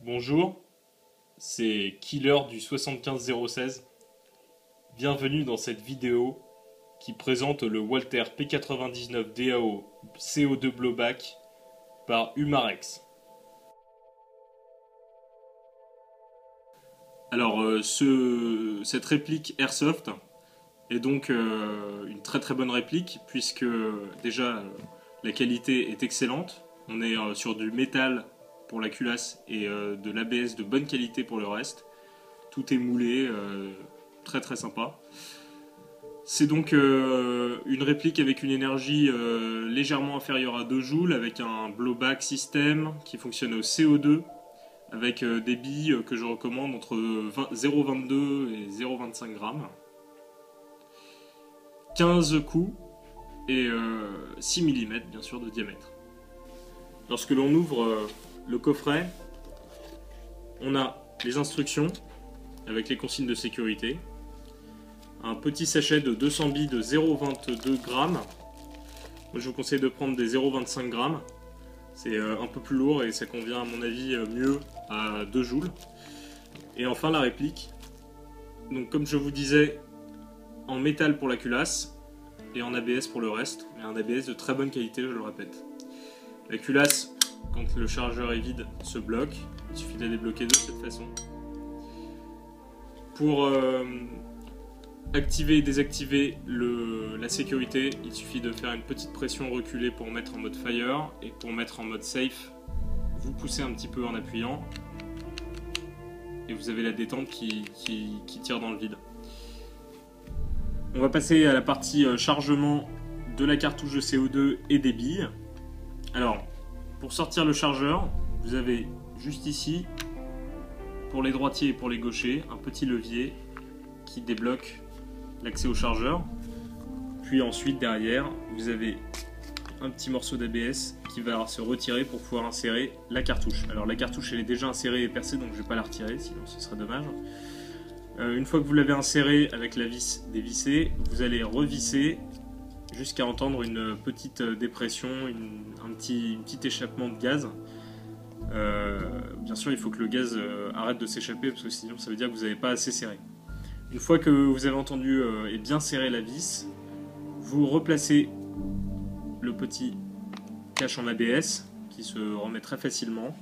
Bonjour, c'est Killer du 75016. Bienvenue dans cette vidéo qui présente le Walther P99 DAO CO2 Blowback par Humarex. Alors, cette réplique Airsoft est donc une très bonne réplique puisque déjà la qualité est excellente. On est sur du métal pour la culasse et de l'ABS de bonne qualité pour le reste. Tout est moulé, très sympa. C'est donc une réplique avec une énergie légèrement inférieure à 2 joules, avec un blowback système qui fonctionne au CO2, avec des billes que je recommande entre 0,22 et 0,25 grammes. 15 coups et 6 mm bien sûr de diamètre. Lorsque l'on ouvre le coffret, on a les instructions avec les consignes de sécurité, un petit sachet de 200 billes de 0,22 grammes. Moi, je vous conseille de prendre des 0,25 grammes. C'est un peu plus lourd et ça convient à mon avis mieux à 2 joules. Et enfin la réplique. Donc comme je vous disais, en métal pour la culasse et en ABS pour le reste. Mais un ABS de très bonne qualité, je le répète. La culasse, quand le chargeur est vide, se bloque. Il suffit de la débloquer de cette façon. Pour activer et désactiver la sécurité, il suffit de faire une petite pression reculée pour mettre en mode fire, et pour mettre en mode safe, vous poussez un petit peu en appuyant et vous avez la détente qui tire dans le vide. On va passer à la partie chargement de la cartouche de CO2 et des billes. Alors, pour sortir le chargeur, vous avez juste ici, pour les droitiers et pour les gauchers, un petit levier qui débloque l'accès au chargeur. Puis ensuite derrière, vous avez un petit morceau d'ABS qui va se retirer pour pouvoir insérer la cartouche. Alors la cartouche elle est déjà insérée et percée, donc je ne vais pas la retirer, sinon ce serait dommage. Une fois que vous l'avez insérée avec la vis dévissée, vous allez revisser jusqu'à entendre une petite dépression, un petit échappement de gaz. Bien sûr, il faut que le gaz arrête de s'échapper parce que sinon ça veut dire que vous n'avez pas assez serré. Une fois que vous avez entendu et bien serré la vis, vous replacez le petit cache en ABS qui se remet très facilement.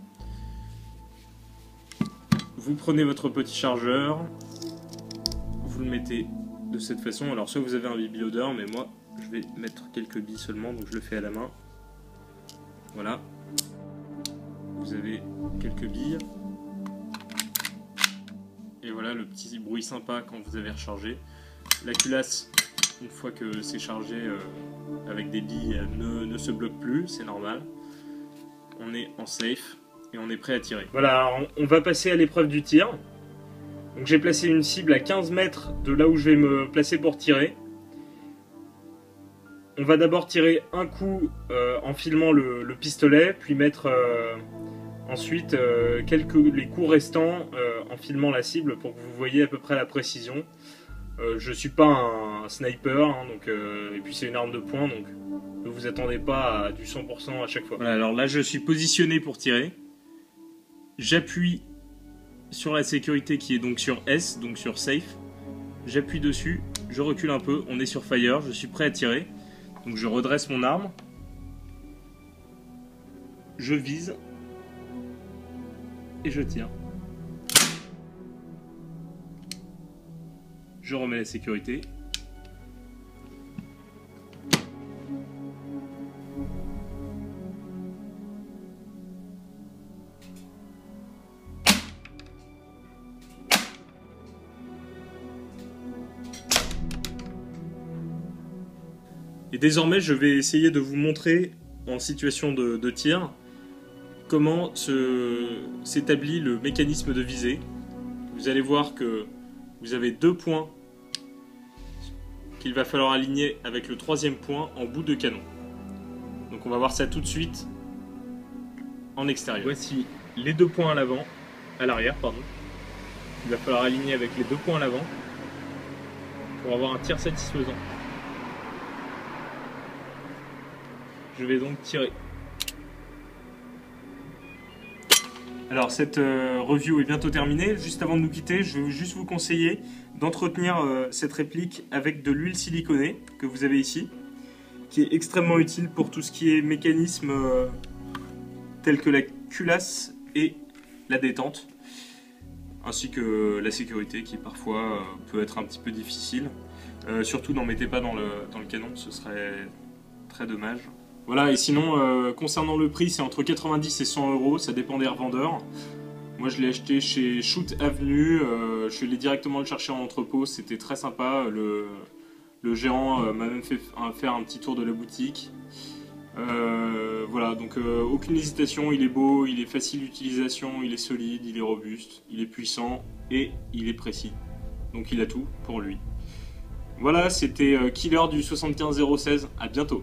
Vous prenez votre petit chargeur, vous le mettez de cette façon. Alors soit vous avez un bibeloader, mais moi je vais mettre quelques billes seulement, donc je le fais à la main. Voilà. Vous avez quelques billes. Et voilà le petit bruit sympa quand vous avez rechargé. La culasse, une fois que c'est chargé avec des billes, ne se bloque plus, c'est normal. On est en safe et on est prêt à tirer. Voilà, alors on va passer à l'épreuve du tir. Donc j'ai placé une cible à 15 mètres de là où je vais me placer pour tirer. On va d'abord tirer un coup en filmant le pistolet, puis mettre ensuite les coups restants en filmant la cible pour que vous voyez à peu près la précision. Je suis pas un sniper, hein, et puis c'est une arme de poing, donc ne vous attendez pas à du 100% à chaque fois. Voilà, alors là je suis positionné pour tirer. J'appuie sur la sécurité qui est donc sur S, donc sur Safe. J'appuie dessus, je recule un peu, on est sur Fire, je suis prêt à tirer. Donc je redresse mon arme. Je vise. Et je tire. Je remets la sécurité. Et désormais, je vais essayer de vous montrer en situation de tir comment s'établit le mécanisme de visée. Vous allez voir que vous avez 2 points qu'il va falloir aligner avec le 3e point en bout de canon. Donc on va voir ça tout de suite en extérieur. Voici les 2 points à l'arrière, pardon. Il va falloir aligner avec les 2 points à l'avant pour avoir un tir satisfaisant. Je vais donc tirer. Alors cette review est bientôt terminée. Juste avant de nous quitter, je vais juste vous conseiller d'entretenir cette réplique avec de l'huile siliconée que vous avez ici, qui est extrêmement utile pour tout ce qui est mécanisme tel que la culasse et la détente, ainsi que la sécurité qui parfois peut être un petit peu difficile. Surtout n'en mettez pas dans le canon, ce serait très dommage. Voilà, et sinon, concernant le prix, c'est entre 90 et 100 euros, ça dépend des revendeurs. Moi, je l'ai acheté chez Shoot Avenue, je suis allé directement le chercher en entrepôt, c'était très sympa. Le gérant m'a même fait faire un petit tour de la boutique. Voilà, donc aucune hésitation, il est beau, il est facile d'utilisation, il est solide, il est robuste, il est puissant et il est précis. Donc il a tout pour lui. Voilà, c'était Killer du 75016, à bientôt.